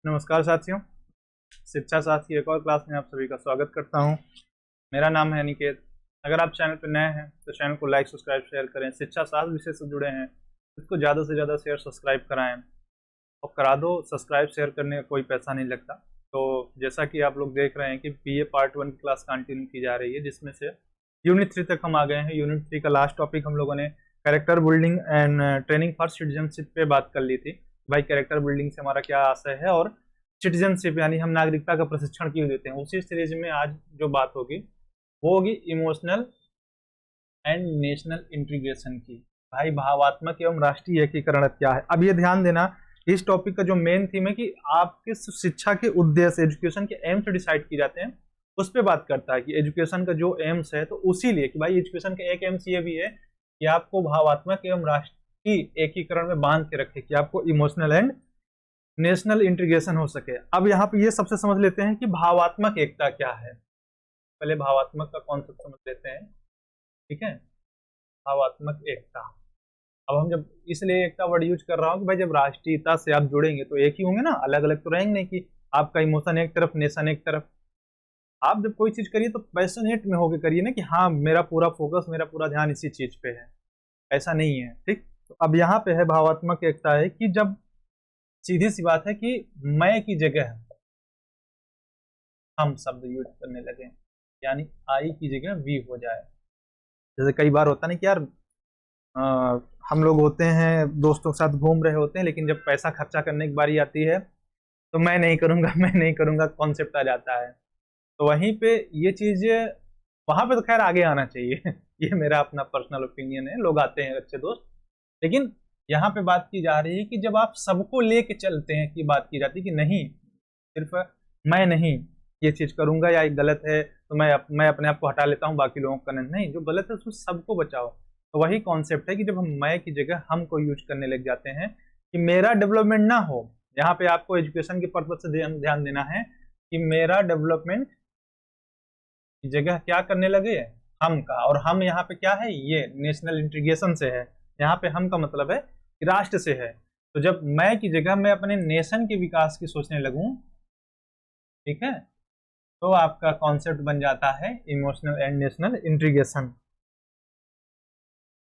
नमस्कार साथियों। शिक्षा शास्त्र की एक और क्लास में आप सभी का स्वागत करता हूं। मेरा नाम है अनिकेत। अगर आप चैनल पर नए हैं तो चैनल को लाइक सब्सक्राइब शेयर करें। शिक्षा शास्त्र विषय से जुड़े हैं इसको ज़्यादा से ज़्यादा शेयर सब्सक्राइब कराएं और करा दो। सब्सक्राइब शेयर करने का कोई पैसा नहीं लगता। तो जैसा कि आप लोग देख रहे हैं कि BA पार्ट 1 की क्लास कंटिन्यू की जा रही है, जिसमें से यूनिट 3 तक हम आ गए हैं। यूनिट 3 का लास्ट टॉपिक हम लोगों ने character building and training for citizenship पे बात कर ली थी। भाई कैरेक्टर बिल्डिंग से हमारा क्या आशय है और सिटीजनशिप यानी हम नागरिकता का प्रशिक्षण क्यों देते हैं। उसी सीरीज में आज जो बात होगी वो होगी इमोशनल एंड नेशनल इंटीग्रेशन की। भाई भावात्मक एवं राष्ट्रीय एकीकरण क्या है। अब ये ध्यान देना, इस टॉपिक का जो मेन थीम है कि आपके शिक्षा के उद्देश्य, एजुकेशन के एम्स डिसाइड किए जाते हैं, उस पर बात करता है कि एजुकेशन का जो एम्स है, तो उसी लिए कि भाई एजुकेशन का एक एम्स ये भी है कि आपको भावात्मक एवं राष्ट्रीय एकीकरण में बांध के रखे, कि आपको इमोशनल एंड नेशनल इंटीग्रेशन हो सके। अब यहाँ पे ये सबसे समझ लेते हैं कि भावात्मक एकता क्या है। पहले भावात्मक का कॉन्सेप्ट समझ लेते हैं, ठीक है। भावात्मक एकता, अब हम जब इसलिए एकता वर्ड यूज कर रहा हूँ कि भाई जब राष्ट्रीयता से आप जुड़ेंगे तो एक ही होंगे ना, अलग अलग तो रहेंगे नहीं कि आपका इमोशन एक तरफ नेशन एक तरफ। आप जब कोई चीज करिए तो पैशनेट में होकर करिए ना, कि हाँ मेरा पूरा फोकस, मेरा पूरा ध्यान इसी चीज पे है। ऐसा नहीं है, ठीक। तो अब यहाँ पे है भावात्मक एकता है कि जब सीधी सी बात है कि मैं की जगह हम शब्द यूज करने लगे, यानी आई की जगह वी हो जाए। जैसे कई बार होता नहीं कि यार हम लोग होते हैं दोस्तों के साथ घूम रहे होते हैं, लेकिन जब पैसा खर्चा करने की बारी आती है तो मैं नहीं करूंगा मैं नहीं करूंगा कॉन्सेप्ट आ जाता है। तो वहीं पे ये चीज, वहां पे तो खैर आगे आना चाहिए ये मेरा अपना पर्सनल ओपिनियन है। लोग आते हैं अच्छे दोस्त, लेकिन यहाँ पे बात की जा रही है कि जब आप सबको लेके चलते हैं, कि बात की जाती है कि नहीं सिर्फ मैं नहीं ये चीज करूंगा या एक गलत है तो मैं अपने आप को हटा लेता हूँ, बाकी लोगों का नहीं, जो गलत है उसको सबको बचाओ। तो वही कॉन्सेप्ट है कि जब हम मैं की जगह हम को यूज करने लग जाते हैं कि मेरा डेवलपमेंट ना हो। यहाँ पे आपको एजुकेशन के पर्पज से ध्यान देना है कि मेरा डेवलपमेंट की जगह क्या करने लगे, हम का। और हम यहाँ पे क्या है, ये नेशनल इंटीग्रेशन से है। यहाँ पे हम का मतलब है कि राष्ट्र से है। तो जब मैं की जगह मैं अपने नेशन के विकास की सोचने लगूं, ठीक है, तो आपका कॉन्सेप्ट बन जाता है इमोशनल एंड नेशनल इंटीग्रेशन।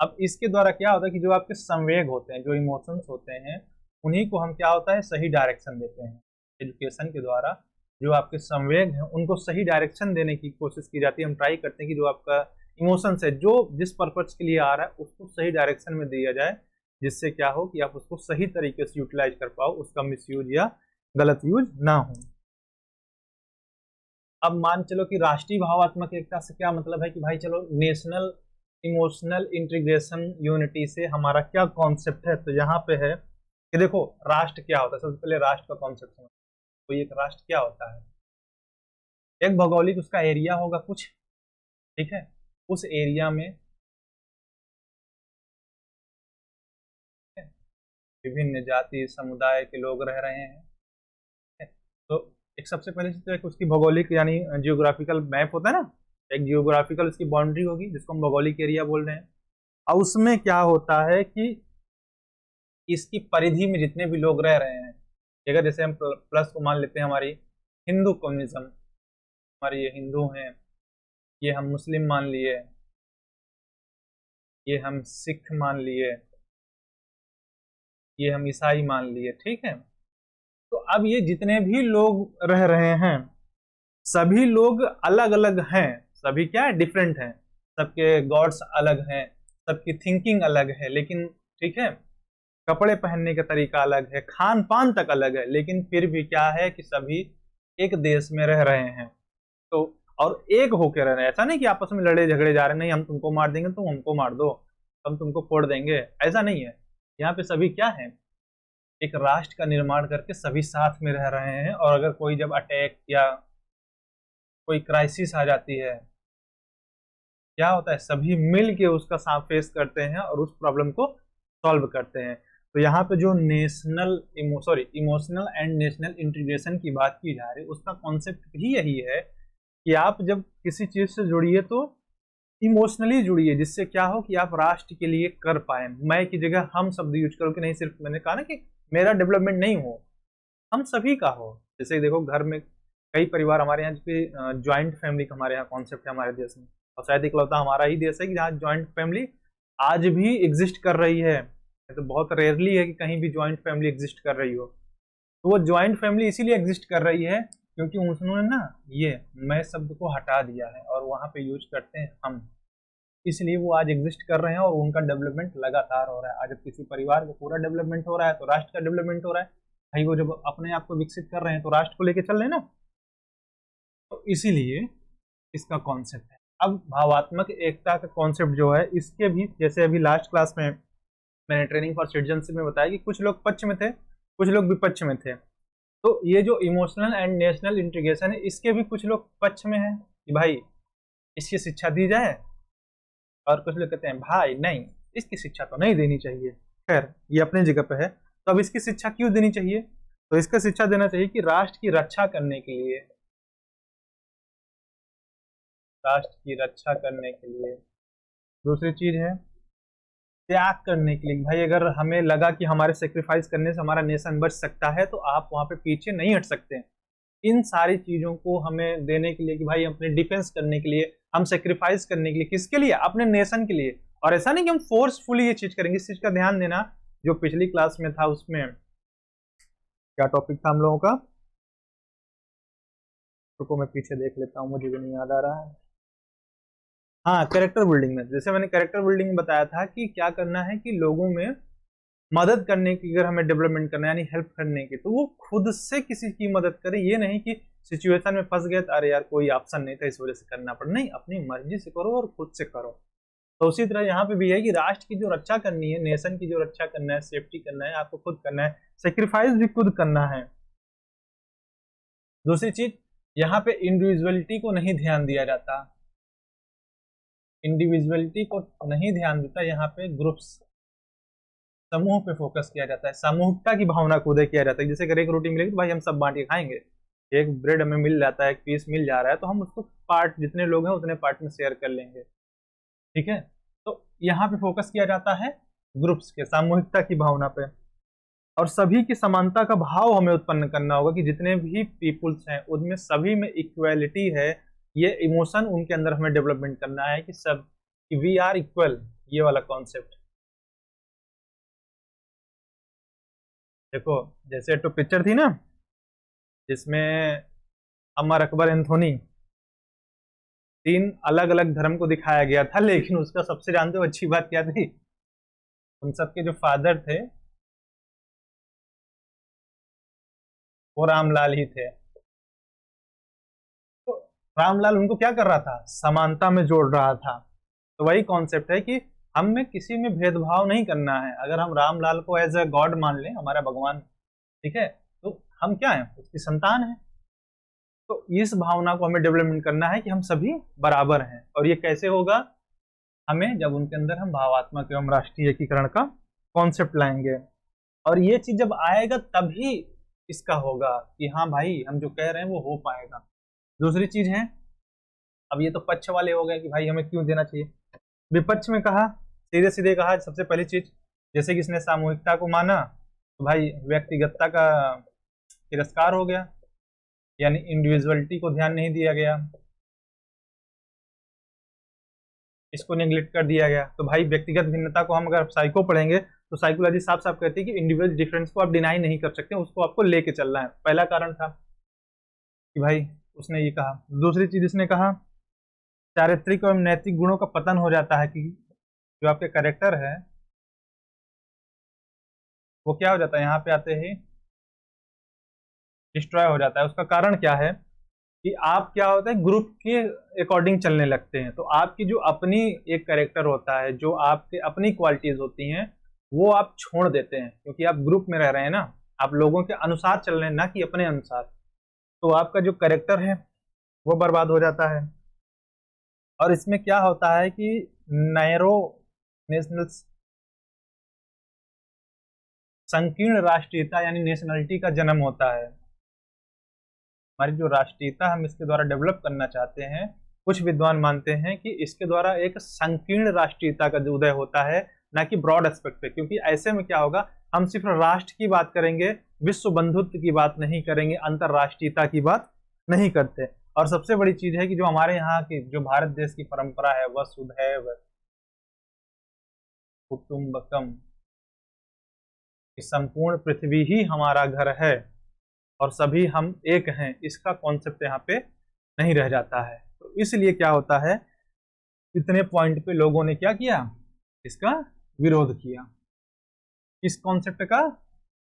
अब इसके द्वारा क्या होता है कि जो आपके संवेग होते हैं, जो इमोशंस होते हैं, उन्हीं को हम क्या होता है सही डायरेक्शन देते हैं। एजुकेशन के द्वारा जो आपके संवेग हैं उनको सही डायरेक्शन देने की कोशिश की जाती है। हम ट्राई करते हैं कि जो आपका इमोशंस है, जो जिस पर्पज के लिए आ रहा है, उसको सही डायरेक्शन में दिया जाए, जिससे क्या हो कि आप उसको सही तरीके से यूटिलाइज कर पाओ, उसका मिसयूज या गलत यूज ना हो। अब मान चलो कि राष्ट्रीय भावात्मक एकता से क्या मतलब है कि भाई चलो नेशनल इमोशनल इंटीग्रेशन यूनिटी से हमारा क्या कॉन्सेप्ट है। तो यहाँ पे है कि देखो राष्ट्र क्या होता है। सबसे पहले राष्ट्र का कॉन्सेप्ट समझो। तो एक राष्ट्र क्या होता है, एक भौगोलिक उसका एरिया होगा कुछ, ठीक है। उस एरिया में विभिन्न जाति समुदाय के लोग रह रहे हैं, ठीक है? तो एक सबसे पहले तो एक उसकी भौगोलिक यानी जियोग्राफिकल मैप होता है ना, एक जियोग्राफिकल उसकी बाउंड्री होगी जिसको हम भौगोलिक एरिया बोल रहे हैं। और उसमें क्या होता है कि इसकी परिधि में जितने भी लोग रह रहे हैं, अगर जैसे हम प्लस को मान लेते हैं हमारी हिंदू कम्युनिज्म, हमारे ये हिंदू हैं, ये हम मुस्लिम मान लिए, ये हम सिख मान लिए, ये हम ईसाई मान लिए, ठीक है। तो अब ये जितने भी लोग रह रहे हैं सभी लोग अलग अलग हैं, सभी क्या है डिफरेंट हैं, सबके गॉड्स अलग हैं, सबकी थिंकिंग अलग है, लेकिन ठीक है कपड़े पहनने का तरीका अलग है, खान पान तक अलग है, लेकिन फिर भी क्या है कि सभी एक देश में रह रहे हैं। तो और एक होकर रह रहे हैं, ऐसा नहीं कि आपस में लड़े झगड़े जा रहे हैं, नहीं हम तुमको मार देंगे तुम हमको मार दो, हम तुमको फोड़ देंगे, ऐसा नहीं है। यहाँ पे सभी क्या है, एक राष्ट्र का निर्माण करके सभी साथ में रह रहे हैं। और अगर कोई जब अटैक या कोई क्राइसिस आ जाती है, क्या होता है सभी मिल के उसका साथ फेस करते हैं और उस प्रॉब्लम को सॉल्व करते हैं। तो यहाँ पे जो इमोशनल एंड नेशनल इंटीग्रेशन की बात की जा रही है, उसका कॉन्सेप्ट भी यही है कि आप जब किसी चीज से जुड़िए तो इमोशनली जुड़िए, जिससे क्या हो कि आप राष्ट्र के लिए कर पाए। मैं की जगह हम शब्द यूज करो, कि नहीं सिर्फ मैंने कहा ना कि मेरा डेवलपमेंट नहीं हो, हम सभी का हो। जैसे देखो घर में कई परिवार हमारे यहाँ पे ज्वाइंट फैमिली का हमारे यहाँ कॉन्सेप्ट है हमारे देश में, और शायद इकलौता हमारा ही देश है कि जहाँ ज्वाइंट फैमिली आज भी एग्जिस्ट कर रही है। तो बहुत रेयरली है कि कहीं भी ज्वाइंट फैमिली एग्जिस्ट कर रही हो। तो वो ज्वाइंट फैमिली इसीलिए एग्जिस्ट कर रही है क्योंकि उन्होंने ना ये मैं शब्द को हटा दिया है और वहां पे यूज करते हैं हम, इसलिए वो आज एग्जिस्ट कर रहे हैं और उनका डेवलपमेंट लगातार हो रहा है। आज जब किसी परिवार का पूरा डेवलपमेंट हो रहा है तो राष्ट्र का डेवलपमेंट हो रहा है। भाई वो जब अपने आप को विकसित कर रहे हैं तो राष्ट्र को लेकर चल रहे हैं ना, तो इसीलिए इसका कॉन्सेप्ट है। अब भावात्मक एकता का कॉन्सेप्ट जो है इसके भी, जैसे अभी लास्ट क्लास में मैंने ट्रेनिंग फॉर सिटीजनशिप में बताया कि कुछ लोग पक्ष में थे कुछ लोग विपक्ष में थे। तो ये जो इमोशनल एंड नेशनल इंटीग्रेशन है इसके भी कुछ लोग पक्ष में है कि भाई इसकी शिक्षा दी जाए, और कुछ लोग कहते हैं भाई नहीं इसकी शिक्षा तो नहीं देनी चाहिए। खैर ये अपनी जगह पे है। तो अब इसकी शिक्षा क्यों देनी चाहिए? तो इसका शिक्षा देना चाहिए कि राष्ट्र की रक्षा करने के लिए, राष्ट्र की रक्षा करने के लिए। दूसरी चीज है त्याग करने के लिए। भाई अगर हमें लगा कि हमारे सेक्रीफाइस करने से हमारा नेशन बच सकता है तो आप वहां पे पीछे नहीं हट सकते। इन सारी चीजों को हमें देने के लिए कि भाई अपने डिफेंस करने के लिए हम सेक्रीफाइस करने के लिए, किसके लिए? अपने नेशन के लिए। और ऐसा नहीं कि हम फोर्सफुली ये चीज करेंगे। इस चीज का ध्यान देना, जो पिछली क्लास में था उसमें क्या टॉपिक था हम लोगों का, रुको मैं पीछे देख लेता हूँ, मुझे भी नहीं याद आ रहा है। हाँ, कैरेक्टर बिल्डिंग में, जैसे मैंने कैरेक्टर बिल्डिंग में बताया था कि क्या करना है कि लोगों में मदद करने की, अगर हमें डेवलपमेंट करना है यानी हेल्प करने की, तो वो खुद से किसी की मदद करे। ये नहीं कि सिचुएशन में फंस गए तो अरे यार कोई ऑप्शन नहीं था इस वजह से करना पड़ा, नहीं, अपनी मर्जी से करो और खुद से करो। तो उसी तरह यहाँ पे भी है कि राष्ट्र की जो रक्षा करनी है, नेशन की जो रक्षा करना है, सेफ्टी करना है, आपको खुद करना है, सेक्रीफाइस भी खुद करना है। दूसरी चीज, यहाँ पे इंडिविजुअलिटी को नहीं ध्यान दिया जाता, इंडिविजुअलिटी को नहीं ध्यान देता, यहाँ पे ग्रुप्स, समूह पे फोकस किया जाता है, सामूहिकता की भावना को उदय किया जाता है। जैसे अगर एक रोटी मिलेगी तो भाई हम सब बांट के खाएंगे, एक ब्रेड हमें मिल जाता है, एक पीस मिल जा रहा है तो हम उसको पार्ट, जितने लोग हैं उतने पार्ट में शेयर कर लेंगे, ठीक है। तो यहाँ पे फोकस किया जाता है ग्रुप्स के, सामूहिकता की भावना पे, और सभी की समानता का भाव हमें उत्पन्न करना होगा कि जितने भी पीपुल्स हैं उनमें सभी में इक्वालिटी है। ये इमोशन उनके अंदर हमें डेवलपमेंट करना है कि सब, कि वी आर इक्वल, ये वाला कॉन्सेप्ट। देखो जैसे तो पिक्चर थी ना जिसमें अमर अकबर एंथोनी, 3 अलग अलग धर्म को दिखाया गया था, लेकिन उसका सबसे जानते हो अच्छी बात क्या थी? उन सबके जो फादर थे वो रामलाल ही थे। तो रामलाल उनको क्या कर रहा था? समानता में जोड़ रहा था। तो वही कॉन्सेप्ट है कि हमें किसी में भेदभाव नहीं करना है। अगर हम रामलाल को एज ए गॉड मान लें, हमारा भगवान, ठीक है, तो हम क्या है? उसकी संतान है। तो इस भावना को हमें डेवलपमेंट करना है कि हम सभी बराबर हैं। और ये कैसे होगा? हमें जब उनके अंदर हम भावात्मक एवं राष्ट्रीय एकीकरण का कॉन्सेप्ट लाएंगे, और ये चीज जब आएगा तभी इसका होगा कि हाँ भाई हम जो कह रहे हैं वो हो पाएगा। दूसरी चीज है, अब ये तो पक्ष वाले हो गए कि भाई हमें क्यों देना चाहिए। विपक्ष में कहा, सीधे सीधे कहा, सबसे पहली चीज, जैसे किसने सामूहिकता को माना तो भाई व्यक्तिगतता का तिरस्कार हो गया, यानी इंडिविजुअलिटी को ध्यान नहीं दिया गया, इसको नेग्लेक्ट कर दिया गया। तो भाई व्यक्तिगत भिन्नता को हम अगर साइको पढ़ेंगे तो साइकोलॉजी साफ साफ कहती है कि इंडिविजुअल डिफरेंस को आप डिनाई नहीं कर सकते, उसको आपको लेके चलना है। पहला कारण था कि भाई उसने ये कहा। दूसरी चीज इसने कहा चारित्रिक एवं नैतिक गुणों का पतन हो जाता है, कि जो आपके कैरेक्टर है वो क्या हो जाता है, यहाँ पे आते ही डिस्ट्रॉय हो जाता है। उसका कारण क्या है कि आप क्या होता है, ग्रुप के अकॉर्डिंग चलने लगते हैं। तो आपकी जो अपनी एक कैरेक्टर होता है, जो आपके अपनी क्वालिटीज होती हैं, वो आप छोड़ देते हैं क्योंकि आप ग्रुप में रह रहे हैं ना, आप लोगों के अनुसार चल रहे हैं ना कि अपने अनुसार। तो आपका जो कैरेक्टर है वो बर्बाद हो जाता है। और इसमें क्या होता है कि नैरो नेशनल, संकीर्ण राष्ट्रीयता यानी नेशनलिटी का जन्म होता है। हमारी जो राष्ट्रीयता हम इसके द्वारा डेवलप करना चाहते हैं, कुछ विद्वान मानते हैं कि इसके द्वारा एक संकीर्ण राष्ट्रीयता का उदय होता है, ना कि ब्रॉड एस्पेक्ट पे। क्योंकि ऐसे में क्या होगा, हम सिर्फ राष्ट्र की बात करेंगे, विश्व बंधुत्व की बात नहीं करेंगे, अंतरराष्ट्रीयता की बात नहीं करते। और सबसे बड़ी चीज है कि जो हमारे यहाँ की जो भारत देश की परंपरा है, वसुधैव कुटुंबकम, संपूर्ण पृथ्वी ही हमारा घर है और सभी हम एक हैं, इसका कॉन्सेप्ट यहाँ पे नहीं रह जाता है। तो इसलिए क्या होता है, इतने पॉइंट पे लोगों ने क्या किया, इसका विरोध किया। इस कॉन्सेप्ट का,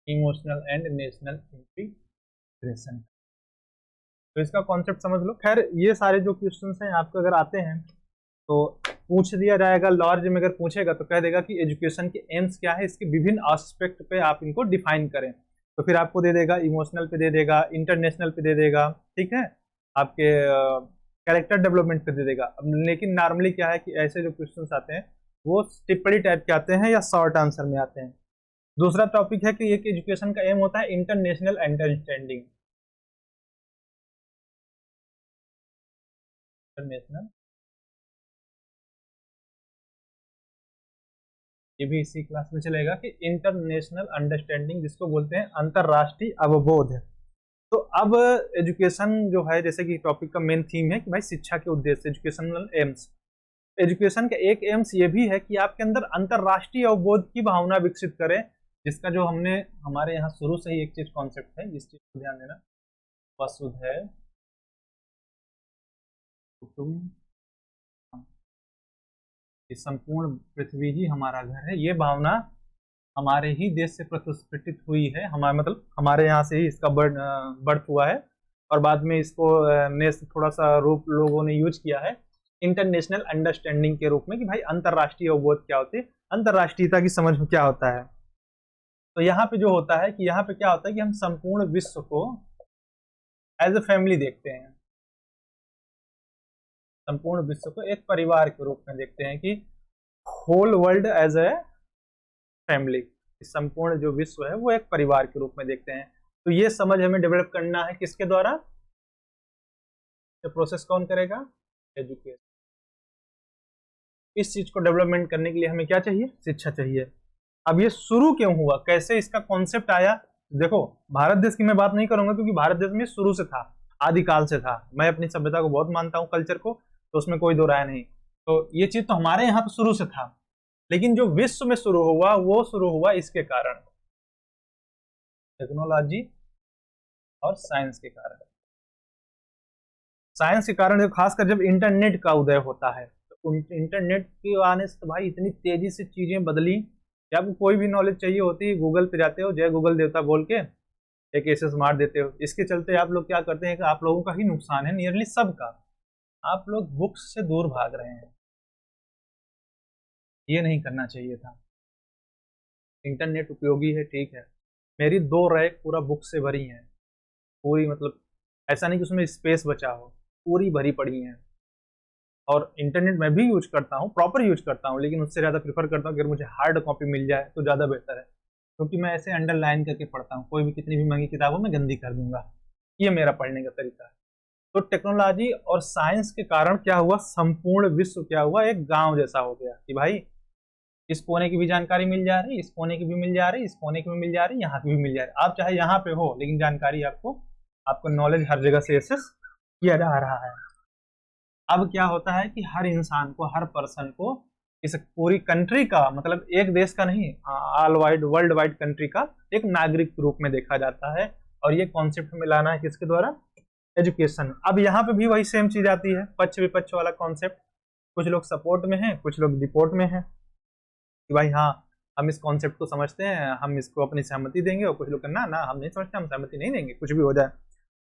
इमोशनल एंड नेशनल इंटीग्रेशन। तो इसका कॉन्सेप्ट समझ लो। खैर ये सारे जो क्वेश्चंस हैं आपको अगर आते हैं तो पूछ दिया जाएगा, लॉर्ज में अगर पूछेगा तो कह देगा कि एजुकेशन के एम्स क्या है, इसके विभिन्न एस्पेक्ट पे आप इनको डिफाइन करें। तो फिर आपको दे देगा इमोशनल पे दे देगा, इंटरनेशनल पे दे देगा, ठीक है, आपके कैरेक्टर डेवलपमेंट पे दे देगा। लेकिन नॉर्मली क्या है कि ऐसे जो क्वेश्चंस आते हैं वो टिप्पणी टाइप के आते हैं या शॉर्ट आंसर में आते हैं। दूसरा टॉपिक है कि एक एजुकेशन का एम होता है इंटरनेशनल अंडरस्टैंडिंग। इंटरनेशनल, ये भी इसी क्लास में चलेगा कि इंटरनेशनल अंडरस्टैंडिंग, जिसको बोलते हैं अंतरराष्ट्रीय अवबोध। तो अब एजुकेशन जो है, जैसे कि टॉपिक का मेन थीम है कि भाई शिक्षा के उद्देश्य, एजुकेशनल एम्स। एजुकेशन का एक एम्स ये भी है कि आपके अंदर अंतरराष्ट्रीय अवबोध की भावना विकसित करें, जिसका जो हमने हमारे यहाँ शुरू से ही एक चीज कॉन्सेप्ट है, जिस चीज को ध्यान देना, वसुधैव कुटुंबकम, संपूर्ण पृथ्वी ही हमारा घर है, ये भावना हमारे ही देश से प्रतिस्फटित हुई है। हमारे मतलब हमारे यहाँ से ही इसका बर्थ हुआ है और बाद में इसको ने थोड़ा सा रूप लोगों ने यूज किया है इंटरनेशनल अंडरस्टैंडिंग के रूप में कि भाई अंतरराष्ट्रीय अवबोध क्या होती है, अंतरराष्ट्रीयता की समझ में क्या होता है। तो यहाँ पे जो होता है कि यहाँ पे क्या होता है कि हम संपूर्ण विश्व को एज ए फैमिली देखते हैं, संपूर्ण विश्व को एक परिवार के रूप में देखते हैं कि whole world as a family, संपूर्ण जो विश्व है वो एक परिवार के रूप में देखते हैं। तो ये समझ हमें डेवलप करना है किसके द्वारा, ये प्रोसेस कौन करेगा, एजुकेशन। इस चीज को डेवलपमेंट करने के लिए हमें क्या चाहिए, शिक्षा चाहिए। अब ये शुरू क्यों हुआ, कैसे इसका कॉन्सेप्ट आया, देखो भारत देश की मैं बात नहीं करूंगा क्योंकि भारत देश में शुरू से था, आदिकाल से था। मैं अपनी सभ्यता को बहुत मानता हूँ, कल्चर को, तो उसमें कोई दो राय नहीं। तो ये चीज तो हमारे यहाँ पे शुरू से था, लेकिन जो विश्व में शुरू हुआ वो शुरू हुआ इसके कारण, टेक्नोलॉजी और साइंस के कारण। साइंस के कारण खासकर जब इंटरनेट का उदय होता है, तो इंटरनेट के आने से तो भाई इतनी तेजी से चीजें बदली कि आपको कोई भी नॉलेज चाहिए होती है, गूगल पे जाते हो, जय गूगल देवता बोल के एक एसएस मार देते हो। इसके चलते आप लोग क्या करते हैं कि आप लोगों का ही नुकसान है, नियरली सबका। आप लोग बुक्स से दूर भाग रहे हैं, ये नहीं करना चाहिए था। इंटरनेट उपयोगी है, ठीक है, मेरी 2 रैक पूरा बुक से भरी हैं, पूरी, मतलब ऐसा नहीं कि उसमें स्पेस बचा हो, पूरी भरी पड़ी हैं। और इंटरनेट मैं भी यूज करता हूँ, प्रॉपर यूज करता हूँ, लेकिन उससे ज़्यादा प्रीफर करता हूँ अगर मुझे हार्ड कॉपी मिल जाए तो ज़्यादा बेहतर है, क्योंकि मैं ऐसे अंडरलाइन करके पढ़ता हूँ। कोई भी कितनी भी महंगी किताब हो मैं गंदी कर दूंगा, ये मेरा पढ़ने का तरीका है। तो टेक्नोलॉजी और साइंस के कारण क्या हुआ, संपूर्ण विश्व क्या हुआ, एक गांव जैसा हो गया कि भाई इस कोने की भी जानकारी मिल जा रही, इस कोने की भी मिल जा रही, इस कोने की भी मिल जा रही, यहाँ की भी मिल जा रही। आप चाहे यहाँ पे हो लेकिन जानकारी आपको नॉलेज हर जगह से एक्सेस किया जा रहा है। अब क्या होता है कि हर इंसान को, हर पर्सन को इस पूरी कंट्री का, मतलब एक देश का नहीं, all wide world wide country का एक नागरिक के रूप में देखा जाता है। और ये कॉन्सेप्ट में लाना है किसके द्वारा, एजुकेशन। अब यहाँ पे भी वही सेम चीज आती है, पक्ष विपक्ष वाला कॉन्सेप्ट। कुछ लोग सपोर्ट में हैं, कुछ लोग डिपोर्ट में हैं कि भाई हाँ हम इस कॉन्सेप्ट को समझते हैं, हम इसको अपनी सहमति देंगे, और कुछ लोग ना ना हम नहीं समझते, हम सहमति नहीं देंगे, कुछ भी हो जाए।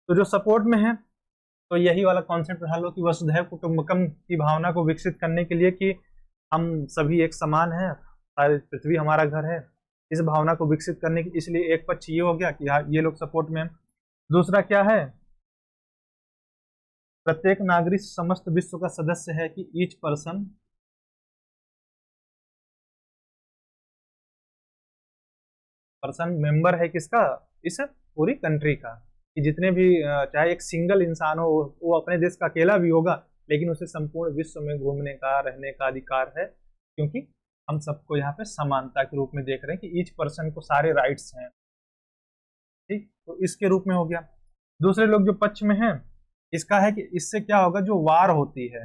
तो जो सपोर्ट में है, तो यही वाला कॉन्सेप्ट रहा लो कि वसुधैव कुटुंबकम की भावना को विकसित करने के लिए कि हम सभी एक समान हैं, सारी पृथ्वी हमारा घर है, इस भावना को विकसित करने की, इसलिए एक पक्ष ये हो गया कि हाँ ये लोग सपोर्ट में। दूसरा क्या है, प्रत्येक नागरिक समस्त विश्व का सदस्य है कि ईच पर्सन मेंबर है किसका, इस पूरी कंट्री का, कि जितने भी चाहे एक सिंगल इंसान हो, वो अपने देश का अकेला भी होगा लेकिन उसे संपूर्ण विश्व में घूमने का, रहने का अधिकार है, क्योंकि हम सबको यहाँ पे समानता के रूप में देख रहे हैं कि ईच पर्सन को सारे राइट्स हैं, ठीक। तो इसके रूप में हो गया। दूसरे लोग जो पक्ष में हैं, इसका है कि इससे क्या होगा, जो वार होती है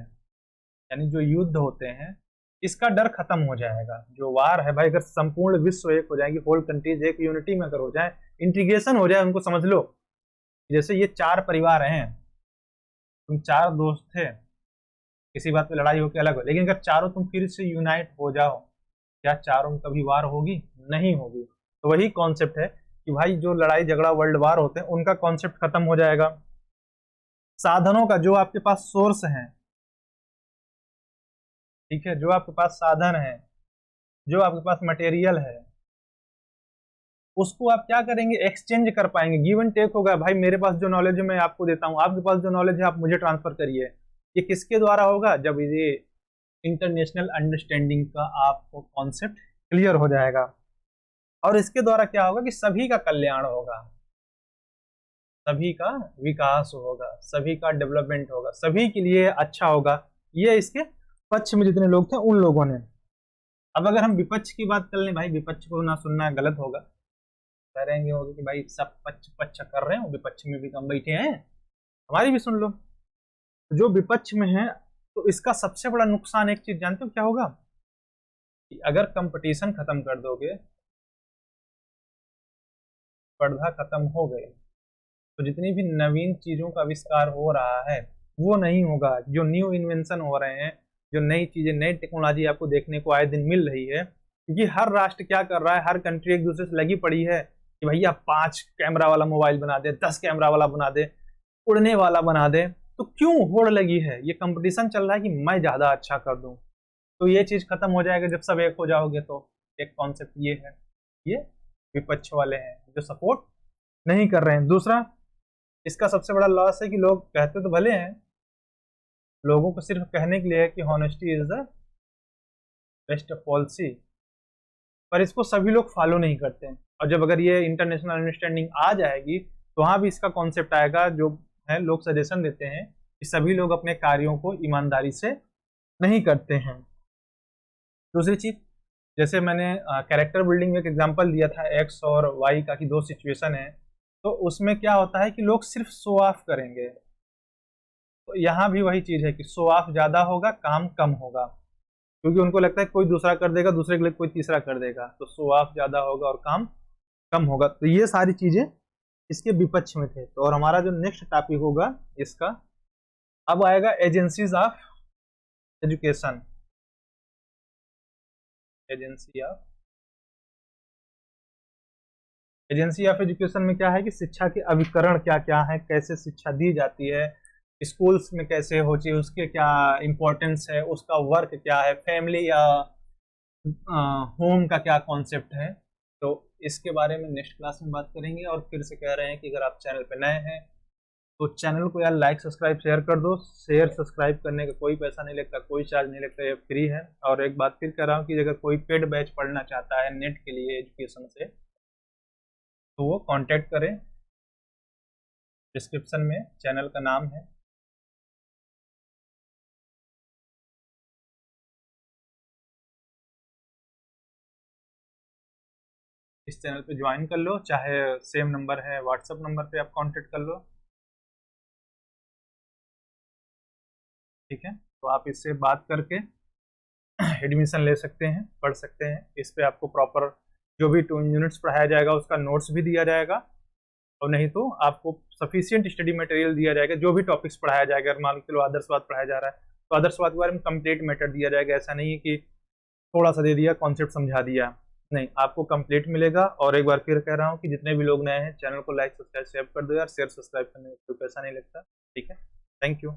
यानी जो युद्ध होते हैं, इसका डर खत्म हो जाएगा। जो वार है भाई, अगर संपूर्ण विश्व एक हो जाएगी, होल कंट्रीज एक यूनिटी में अगर हो जाए, इंटीग्रेशन हो जाए, उनको समझ लो जैसे ये 4 परिवार हैं, तुम 4 दोस्त थे, किसी बात पे लड़ाई होकर अलग हो, लेकिन अगर चारों तुम फिर से यूनाइट हो जाओ, क्या चारों में कभी वार होगी? नहीं होगी। तो वही कॉन्सेप्ट है कि भाई जो लड़ाई झगड़ा वर्ल्ड वार होते हैं, उनका कॉन्सेप्ट खत्म हो जाएगा। साधनों का, जो आपके पास सोर्स है, ठीक है, जो आपके पास साधन है, जो आपके पास मटेरियल है, उसको आप क्या करेंगे, एक्सचेंज कर पाएंगे, गिव एंड टेक होगा। भाई मेरे पास जो नॉलेज है मैं आपको देता हूँ, आपके पास जो नॉलेज है आप मुझे ट्रांसफर करिए। ये किसके द्वारा होगा? जब ये इंटरनेशनल अंडरस्टैंडिंग का आपको कॉन्सेप्ट क्लियर हो जाएगा। और इसके द्वारा क्या होगा कि सभी का कल्याण होगा, सभी का विकास होगा, सभी का डेवलपमेंट होगा, सभी के लिए अच्छा होगा। ये इसके पक्ष में जितने लोग थे उन लोगों ने। अब अगर हम विपक्ष की बात कर लें, भाई विपक्ष को ना सुनना गलत होगा, कह रहेंगे होगा कि भाई सब पक्ष कर रहे हो, विपक्ष में भी कम बैठे हैं, हमारी भी सुन लो। तो जो विपक्ष में है, तो इसका सबसे बड़ा नुकसान एक चीज जानते हो क्या होगा, कि अगर कंपटीशन खत्म कर दोगे, स्पर्धा खत्म हो गई, तो जितनी भी नवीन चीजों का आविष्कार हो रहा है वो नहीं होगा। जो न्यू इन्वेंशन हो रहे हैं, जो नई चीजें, नई टेक्नोलॉजी आपको देखने को आए दिन मिल रही है, क्योंकि हर राष्ट्र क्या कर रहा है, हर कंट्री एक दूसरे से लगी पड़ी है कि भैया 5 कैमरा वाला मोबाइल बना दे, 10 कैमरा वाला बना दे, उड़ने वाला बना दे। तो क्यों होड़ लगी है? ये कंपटीशन चल रहा है कि मैं ज्यादा अच्छा कर दूं। तो ये चीज खत्म हो जाएगा जब सब एक हो जाओगे। तो एक कॉन्सेप्ट ये है, ये विपक्ष वाले हैं जो सपोर्ट नहीं कर रहे हैं। दूसरा, इसका सबसे बड़ा लॉस है कि लोग कहते तो भले हैं, लोगों को सिर्फ कहने के लिए है कि honesty is the best policy, पर इसको सभी लोग फॉलो नहीं करते हैं। और जब अगर ये इंटरनेशनल अंडरस्टैंडिंग आ जाएगी, तो वहां भी इसका कॉन्सेप्ट आएगा, जो है लोग सजेशन देते हैं कि सभी लोग अपने कार्यों को ईमानदारी से नहीं करते हैं। दूसरी चीज, जैसे मैंने कैरेक्टर बिल्डिंग में एक एग्जांपल दिया था एक्स और वाई का, कि 2 सिचुएशन है, तो उसमें क्या होता है कि लोग सिर्फ शो ऑफ करेंगे। तो यहाँ भी वही चीज है कि शो ऑफ ज्यादा होगा, काम कम होगा, क्योंकि उनको लगता है कोई दूसरा कर देगा, दूसरे के लिए कोई तीसरा कर देगा, तो शो ऑफ ज्यादा होगा और काम कम होगा। तो ये सारी चीजें इसके विपक्ष में थे। तो और हमारा जो नेक्स्ट टॉपिक होगा इसका, अब आएगा agencies of education. Agency of education में क्या है कि शिक्षा के अभिकरण क्या क्या है, कैसे शिक्षा दी जाती है, स्कूल्स में कैसे हो चाहिए, उसके क्या इंपॉर्टेंस है, उसका वर्क क्या है, फैमिली या होम का क्या कॉन्सेप्ट है। तो इसके बारे में नेक्स्ट क्लास में बात करेंगे। और फिर से कह रहे हैं कि अगर आप चैनल पे नए हैं तो चैनल को यार लाइक सब्सक्राइब शेयर कर दो। शेयर सब्सक्राइब करने का कोई पैसा नहीं लगता, कोई चार्ज नहीं लगता, ये फ्री है। और एक बात फिर कह रहा हूँ कि अगर कोई पेड बैच पढ़ना चाहता है नेट के लिए एजुकेशन से, तो वो कांटेक्ट करें, डिस्क्रिप्शन में चैनल का नाम है। इस चैनल पे ज्वाइन कर लो, चाहे सेम नंबर है व्हाट्सएप नंबर पे आप कांटेक्ट कर लो, ठीक है। तो आप इससे बात करके एडमिशन ले सकते हैं, पढ़ सकते हैं। इस पे आपको प्रॉपर जो भी 2 यूनिट्स पढ़ाया जाएगा उसका नोट्स भी दिया जाएगा, और नहीं तो आपको सफिशिएंट स्टडी मटेरियल दिया जाएगा। जो भी टॉपिक्स पढ़ाया जाएगा, अगर मान लो आदर्शवाद पढ़ाया जा रहा है तो आदर्शवाद के बारे में कंप्लीट मैटर दिया जाएगा। ऐसा नहीं है कि थोड़ा सा दे दिया, कॉन्सेप्ट समझा दिया, नहीं, आपको कंप्लीट मिलेगा। और एक बार फिर कह रहा हूँ कि जितने भी लोग नए हैं चैनल को लाइक सब्सक्राइब शेयर कर दो यार, शेयर सब्सक्राइब करने में कोई पैसा नहीं लगता, ठीक है। Thank you.